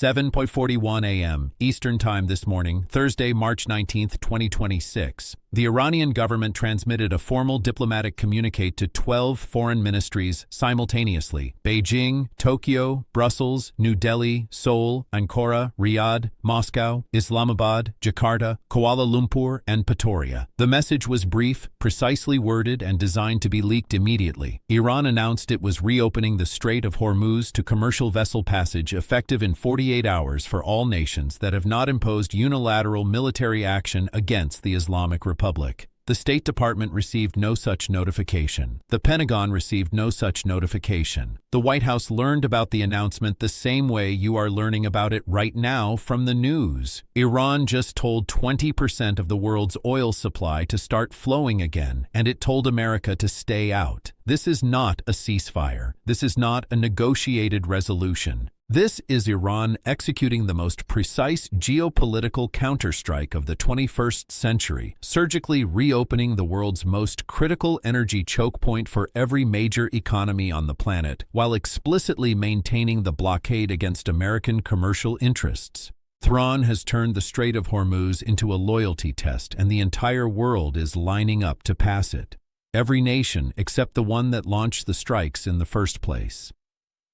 7:41 a.m. Eastern Time this morning, Thursday, March 19, 2026. The Iranian government transmitted a formal diplomatic communique to 12 foreign ministries simultaneously: Beijing, Tokyo, Brussels, New Delhi, Seoul, Ankara, Riyadh, Moscow, Islamabad, Jakarta, Kuala Lumpur, and Pretoria. The message was brief, precisely worded, and designed to be leaked immediately. Iran announced it was reopening the Strait of Hormuz to commercial vessel passage effective in 48 hours for all nations that have not imposed unilateral military action against the Islamic Republic. The State Department received no such notification. The Pentagon received no such notification. The White House learned about the announcement the same way you are learning about it right now from the news. Iran just told 20% of the world's oil supply to start flowing again, and it told America to stay out. This is not a ceasefire. This is not a negotiated resolution. This is Iran executing the most precise geopolitical counterstrike of the 21st century, surgically reopening the world's most critical energy choke point for every major economy on the planet, while explicitly maintaining the blockade against American commercial interests. Tehran has turned the Strait of Hormuz into a loyalty test, and the entire world is lining up to pass it. Every nation except the one that launched the strikes in the first place.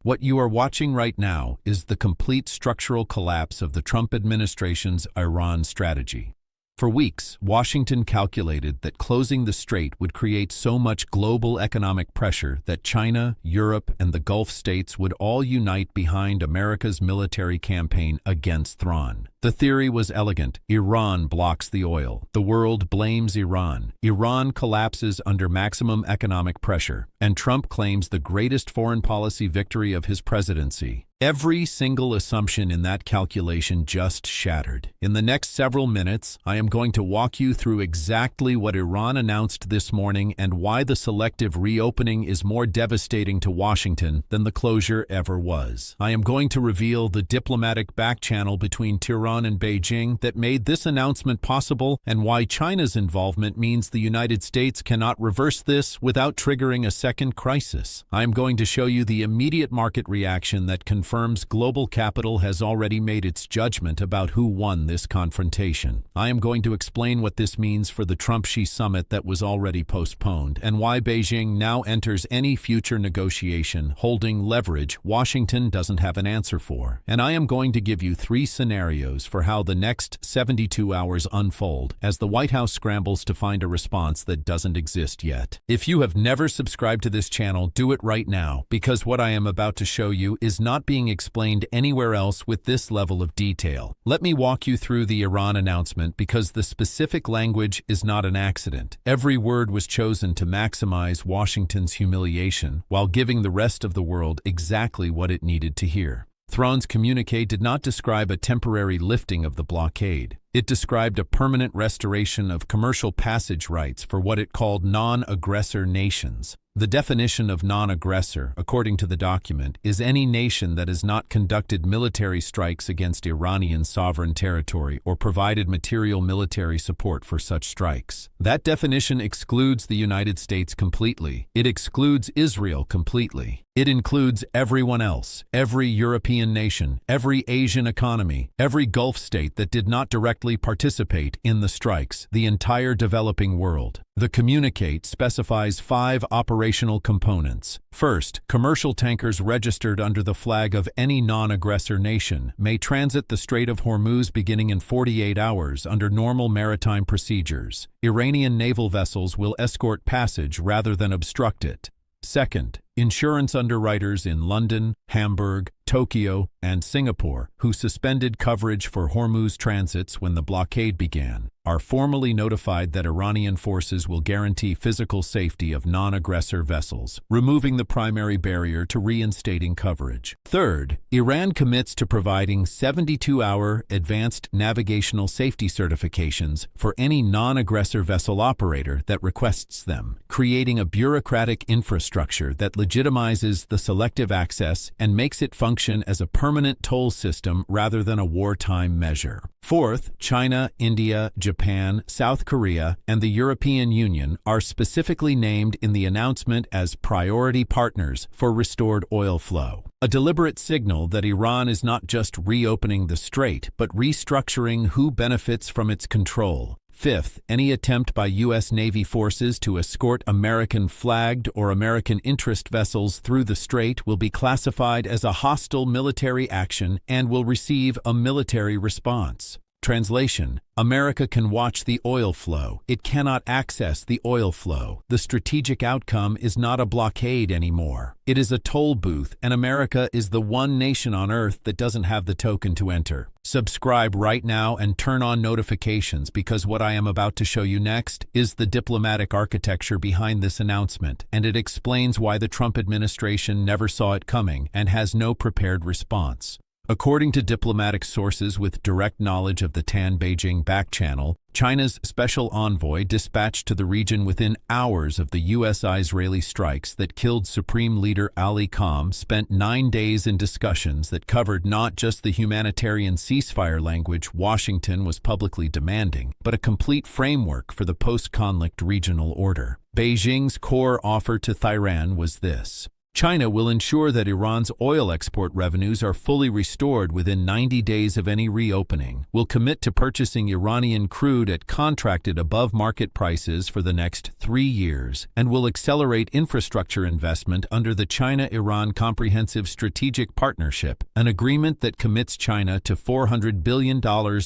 What you are watching right now is the complete structural collapse of the Trump administration's Iran strategy. For weeks, Washington calculated that closing the strait would create so much global economic pressure that China, Europe, and the Gulf states would all unite behind America's military campaign against Tehran. The theory was elegant. Iran blocks the oil. The world blames Iran. Iran collapses under maximum economic pressure, and Trump claims the greatest foreign policy victory of his presidency. Every single assumption in that calculation just shattered. In the next several minutes, I am going to walk you through exactly what Iran announced this morning and why the selective reopening is more devastating to Washington than the closure ever was. I am going to reveal the diplomatic backchannel between Tehran and Beijing that made this announcement possible, and why China's involvement means the United States cannot reverse this without triggering a second crisis. I am going to show you the immediate market reaction that confirms global capital has already made its judgment about who won this confrontation. I am going to explain what this means for the Trump-Xi summit that was already postponed, and why Beijing now enters any future negotiation holding leverage Washington doesn't have an answer for. And I am going to give you 3 scenarios for how the next 72 hours unfold as the White House scrambles to find a response that doesn't exist yet. If you have never subscribed to this channel, do it right now, because what I am about to show you is not being explained anywhere else with this level of detail. Let me walk you through the Iran announcement, because the specific language is not an accident. Every word was chosen to maximize Washington's humiliation while giving the rest of the world exactly what it needed to hear. Tehran's communique did not describe a temporary lifting of the blockade. It described a permanent restoration of commercial passage rights for what it called non-aggressor nations. The definition of non-aggressor, according to the document, is any nation that has not conducted military strikes against Iranian sovereign territory or provided material military support for such strikes. That definition excludes the United States completely. It excludes Israel completely. It includes everyone else, every European nation, every Asian economy, every Gulf state that did not directly participate in the strikes, the entire developing world. The communique specifies 5 operational components. First, commercial tankers registered under the flag of any non-aggressor nation may transit the Strait of Hormuz beginning in 48 hours under normal maritime procedures. Iranian naval vessels will escort passage rather than obstruct it. Second, insurance underwriters in London, Hamburg, Tokyo, and Singapore, who suspended coverage for Hormuz transits when the blockade began, are formally notified that Iranian forces will guarantee physical safety of non-aggressor vessels, removing the primary barrier to reinstating coverage. Third, Iran commits to providing 72-hour advanced navigational safety certifications for any non-aggressor vessel operator that requests them, creating a bureaucratic infrastructure that legitimizes the selective access and makes it function function as a permanent toll system rather than a wartime measure. Fourth, China, India, Japan, South Korea, and the European Union are specifically named in the announcement as priority partners for restored oil flow. A deliberate signal that Iran is not just reopening the strait, but restructuring who benefits from its control. Fifth, any attempt by U.S. Navy forces to escort American-flagged or American interest vessels through the strait will be classified as a hostile military action and will receive a military response. Translation: America can watch the oil flow. It cannot access the oil flow. The strategic outcome is not a blockade anymore. It is a toll booth, and America is the one nation on Earth that doesn't have the token to enter. Subscribe right now and turn on notifications, because what I am about to show you next is the diplomatic architecture behind this announcement, and it explains why the Trump administration never saw it coming and has no prepared response. According to diplomatic sources with direct knowledge of the Tan-Beijing back-channel, China's special envoy dispatched to the region within hours of the U.S.-Israeli strikes that killed Supreme Leader Ali Khamenei spent 9 days in discussions that covered not just the humanitarian ceasefire language Washington was publicly demanding, but a complete framework for the post-conflict regional order. Beijing's core offer to Tehran was this: China will ensure that Iran's oil export revenues are fully restored within 90 days of any reopening, will commit to purchasing Iranian crude at contracted above-market prices for the next 3 years, and will accelerate infrastructure investment under the China-Iran Comprehensive Strategic Partnership, an agreement that commits China to $400 billion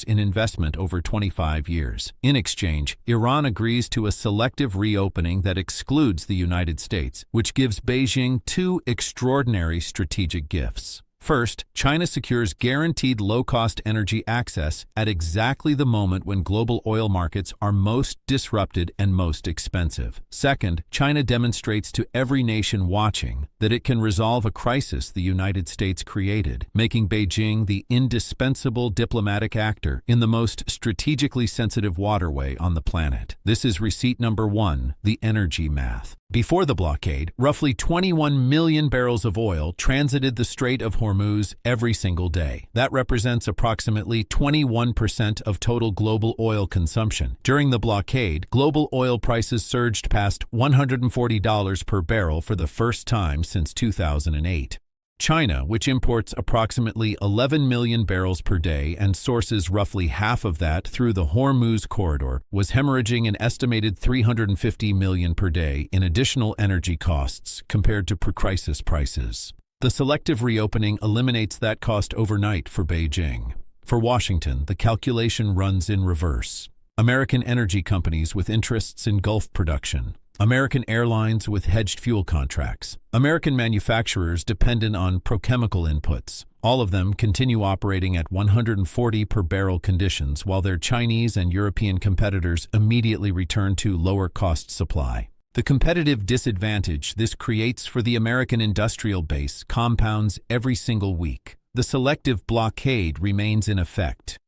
in investment over 25 years. In exchange, Iran agrees to a selective reopening that excludes the United States, which gives Beijing two extraordinary strategic gifts. First, China secures guaranteed low-cost energy access at exactly the moment when global oil markets are most disrupted and most expensive. Second, China demonstrates to every nation watching that it can resolve a crisis the United States created, making Beijing the indispensable diplomatic actor in the most strategically sensitive waterway on the planet. This is receipt number 1, the energy math. Before the blockade, roughly 21 million barrels of oil transited the Strait of Hormuz every single day. That represents approximately 21% of total global oil consumption. During the blockade, global oil prices surged past $140 per barrel for the first time since 2008. China, which imports approximately 11 million barrels per day and sources roughly half of that through the Hormuz corridor, was hemorrhaging an estimated 350 million per day in additional energy costs compared to pre-crisis prices. The selective reopening eliminates that cost overnight for Beijing. For Washington, the calculation runs in reverse. American energy companies with interests in Gulf production, American airlines with hedged fuel contracts, American manufacturers dependent on prochemical inputs. All of them continue operating at 140 per barrel conditions, while their Chinese and European competitors immediately return to lower-cost supply. The competitive disadvantage this creates for the American industrial base compounds every single week. The selective blockade remains in effect.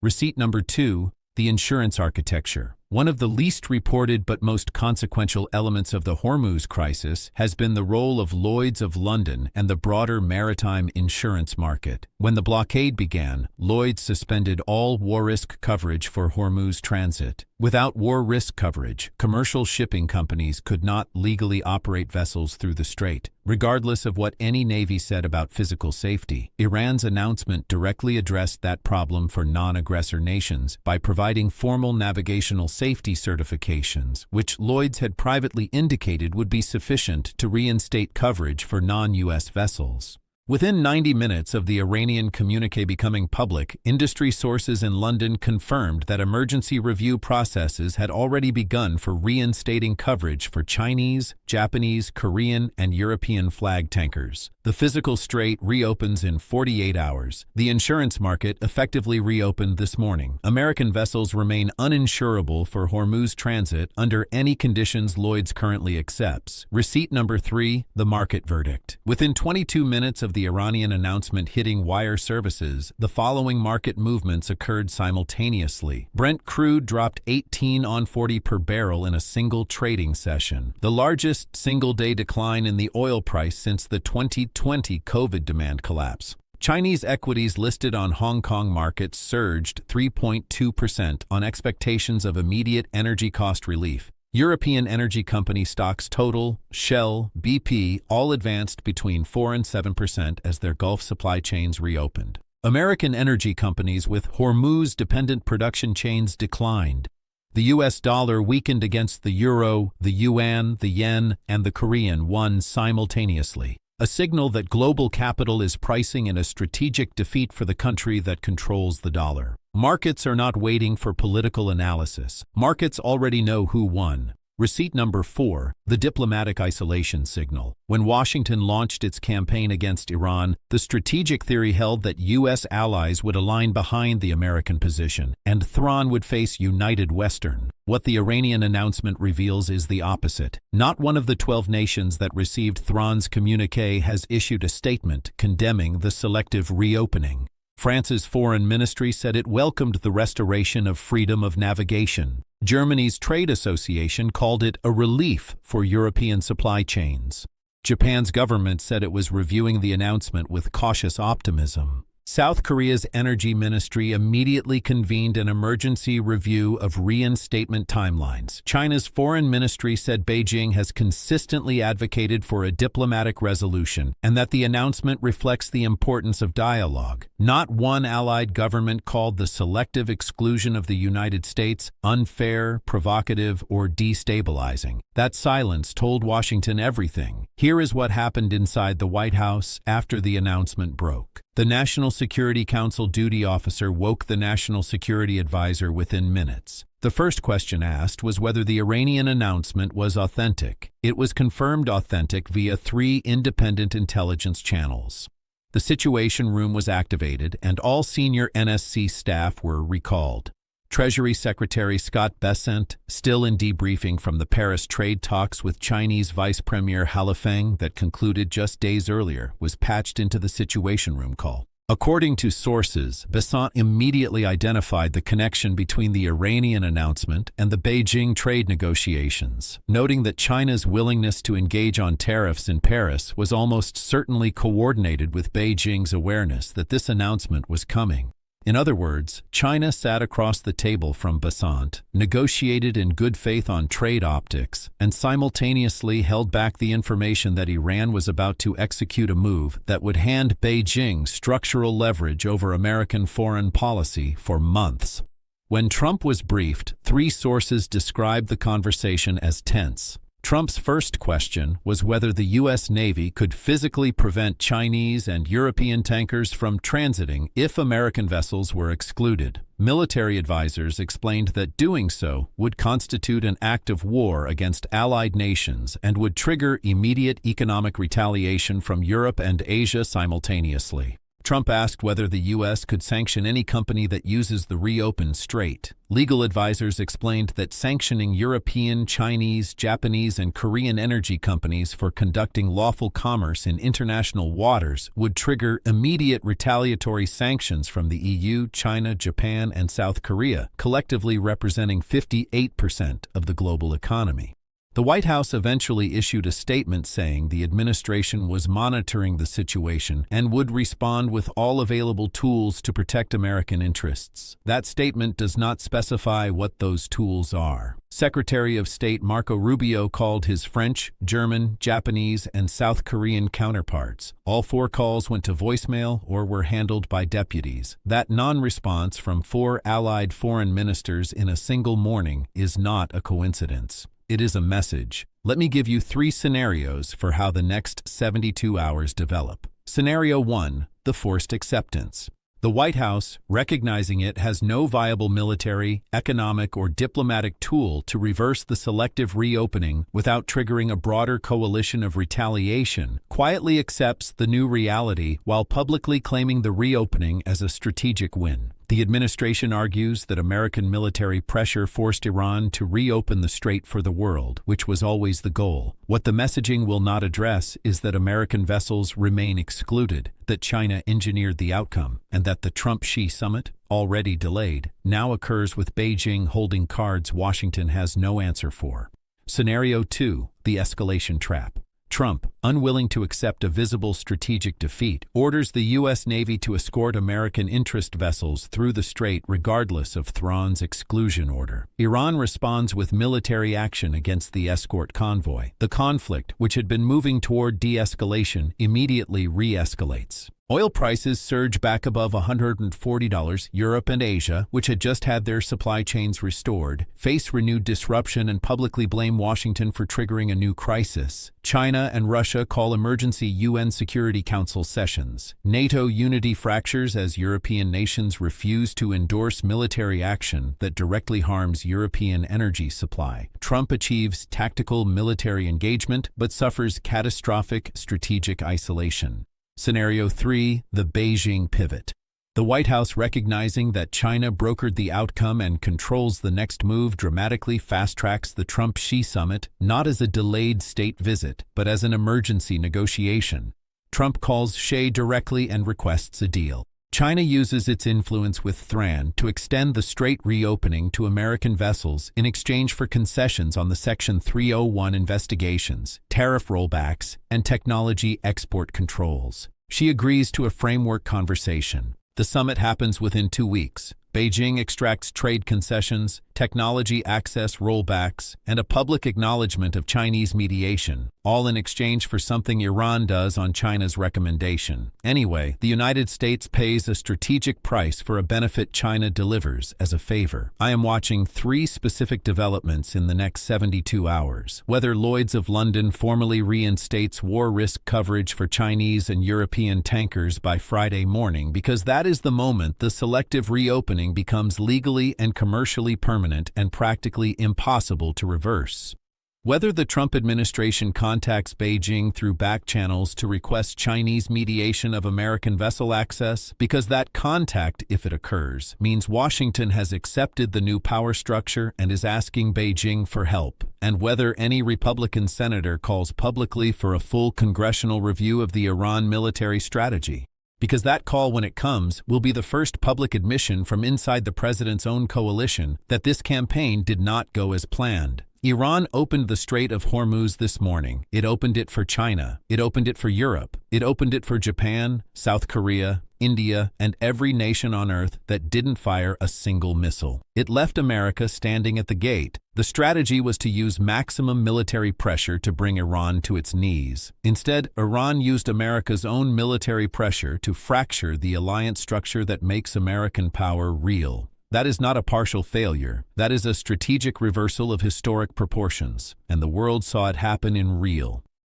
Receipt number 2, the insurance architecture. One of the least reported but most consequential elements of the Hormuz crisis has been the role of Lloyd's of London and the broader maritime insurance market. When the blockade began, Lloyd's suspended all war risk coverage for Hormuz transit. Without war risk coverage, commercial shipping companies could not legally operate vessels through the strait. Regardless of what any Navy said about physical safety, Iran's announcement directly addressed that problem for non-aggressor nations by providing formal navigational safety certifications, which Lloyd's had privately indicated would be sufficient to reinstate coverage for non-U.S. vessels. Within 90 minutes of the Iranian communique becoming public, industry sources in London confirmed that emergency review processes had already begun for reinstating coverage for Chinese, Japanese, Korean, and European flag tankers. The physical strait reopens in 48 hours. The insurance market effectively reopened this morning. American vessels remain uninsurable for Hormuz transit under any conditions Lloyd's currently accepts. Receipt number 3, the market verdict. Within 22 minutes of the the Iranian announcement hitting wire services, the following market movements occurred simultaneously. Brent crude dropped 18 on 40 per barrel in a single trading session, the largest single-day decline in the oil price since the 2020 COVID demand collapse. Chinese equities listed on Hong Kong markets surged 3.2% on expectations of immediate energy cost relief. European energy company stocks Total, Shell, BP all advanced between 4 and 7% as their Gulf supply chains reopened. American energy companies with Hormuz-dependent production chains declined. The US dollar weakened against the euro, the yuan, the yen, and the Korean won simultaneously, a signal that global capital is pricing in a strategic defeat for the country that controls the dollar. Markets are not waiting for political analysis. Markets already know who won. Receipt number 4, the diplomatic isolation signal. When Washington launched its campaign against Iran, the strategic theory held that U.S. allies would align behind the American position, and Tehran would face united Western. What the Iranian announcement reveals is the opposite. Not one of the 12 nations that received Tehran's communiqué has issued a statement condemning the selective reopening. France's foreign ministry said it welcomed the restoration of freedom of navigation. Germany's trade association called it a relief for European supply chains. Japan's government said it was reviewing the announcement with cautious optimism. South Korea's energy ministry immediately convened an emergency review of reinstatement timelines. China's foreign ministry said Beijing has consistently advocated for a diplomatic resolution and that the announcement reflects the importance of dialogue. Not one allied government called the selective exclusion of the United States unfair, provocative, or destabilizing. That silence told Washington everything. Here is what happened inside the White House after the announcement broke. The National Security Council duty officer woke the National Security Advisor within minutes. The first question asked was whether the Iranian announcement was authentic. It was confirmed authentic via 3 independent intelligence channels. The Situation Room was activated, and all senior NSC staff were recalled. Treasury Secretary Scott Bessent, still in debriefing from the Paris trade talks with Chinese Vice Premier Halifeng that concluded just days earlier, was patched into the Situation Room call. According to sources, Bessent immediately identified the connection between the Iranian announcement and the Beijing trade negotiations, noting that China's willingness to engage on tariffs in Paris was almost certainly coordinated with Beijing's awareness that this announcement was coming. In other words, China sat across the table from Bessent, negotiated in good faith on trade optics, and simultaneously held back the information that Iran was about to execute a move that would hand Beijing structural leverage over American foreign policy for months. When Trump was briefed, 3 sources described the conversation as tense. Trump's first question was whether the U.S. Navy could physically prevent Chinese and European tankers from transiting if American vessels were excluded. Military advisors explained that doing so would constitute an act of war against allied nations and would trigger immediate economic retaliation from Europe and Asia simultaneously. Trump asked whether the U.S. could sanction any company that uses the reopened strait. Legal advisors explained that sanctioning European, Chinese, Japanese, and Korean energy companies for conducting lawful commerce in international waters would trigger immediate retaliatory sanctions from the EU, China, Japan, and South Korea, collectively representing 58% of the global economy. The White House eventually issued a statement saying the administration was monitoring the situation and would respond with all available tools to protect American interests. That statement does not specify what those tools are. Secretary of State Marco Rubio called his French, German, Japanese, and South Korean counterparts. All 4 calls went to voicemail or were handled by deputies. That non-response from 4 allied foreign ministers in a single morning is not a coincidence. It is a message. Let me give you 3 scenarios for how the next 72 hours develop. Scenario 1, the forced acceptance. The White House, recognizing it has no viable military, economic, or diplomatic tool to reverse the selective reopening without triggering a broader coalition of retaliation, quietly accepts the new reality while publicly claiming the reopening as a strategic win. The administration argues that American military pressure forced Iran to reopen the strait for the world, which was always the goal. What the messaging will not address is that American vessels remain excluded, that China engineered the outcome, and that the Trump-Xi summit, already delayed, now occurs with Beijing holding cards Washington has no answer for. Scenario 2, the escalation trap. Trump, unwilling to accept a visible strategic defeat, orders the U.S. Navy to escort American interest vessels through the strait regardless of Thrawn's exclusion order. Iran responds with military action against the escort convoy. The conflict, which had been moving toward de-escalation, immediately re-escalates. Oil prices surge back above $140. Europe and Asia, which had just had their supply chains restored, face renewed disruption and publicly blame Washington for triggering a new crisis. China and Russia call emergency UN Security Council sessions. NATO unity fractures as European nations refuse to endorse military action that directly harms European energy supply. Trump achieves tactical military engagement but suffers catastrophic strategic isolation. Scenario 3, the Beijing pivot. The White House, recognizing that China brokered the outcome and controls the next move, dramatically fast-tracks the Trump-Xi summit, not as a delayed state visit, but as an emergency negotiation. Trump calls Xi directly and requests a deal. China uses its influence with Thrawn to extend the strait reopening to American vessels in exchange for concessions on the Section 301 investigations, tariff rollbacks, and technology export controls. She agrees to a framework conversation. The summit happens within 2 weeks. Beijing extracts trade concessions, technology access rollbacks, and a public acknowledgement of Chinese mediation, all in exchange for something Iran does on China's recommendation. Anyway, the United States pays a strategic price for a benefit China delivers as a favor. I am watching 3 specific developments in the next 72 hours. Whether Lloyd's of London formally reinstates war risk coverage for Chinese and European tankers by Friday morning, because that is the moment the selective reopening becomes legally and commercially permanent and practically impossible to reverse. Whether the Trump administration contacts Beijing through back channels to request Chinese mediation of American vessel access, because that contact, if it occurs, means Washington has accepted the new power structure and is asking Beijing for help, and whether any Republican senator calls publicly for a full congressional review of the Iran military strategy. Because that call, when it comes, will be the first public admission from inside the president's own coalition that this campaign did not go as planned. Iran opened the Strait of Hormuz this morning. It opened it for China. It opened it for Europe. It opened it for Japan, South Korea, India, and every nation on Earth that didn't fire a single missile. It left America standing at the gate. The strategy was to use maximum military pressure to bring Iran to its knees. Instead, Iran used America's own military pressure to fracture the alliance structure that makes American power real. That is not a partial failure. That is a strategic reversal of historic proportions, and the world saw it happen in real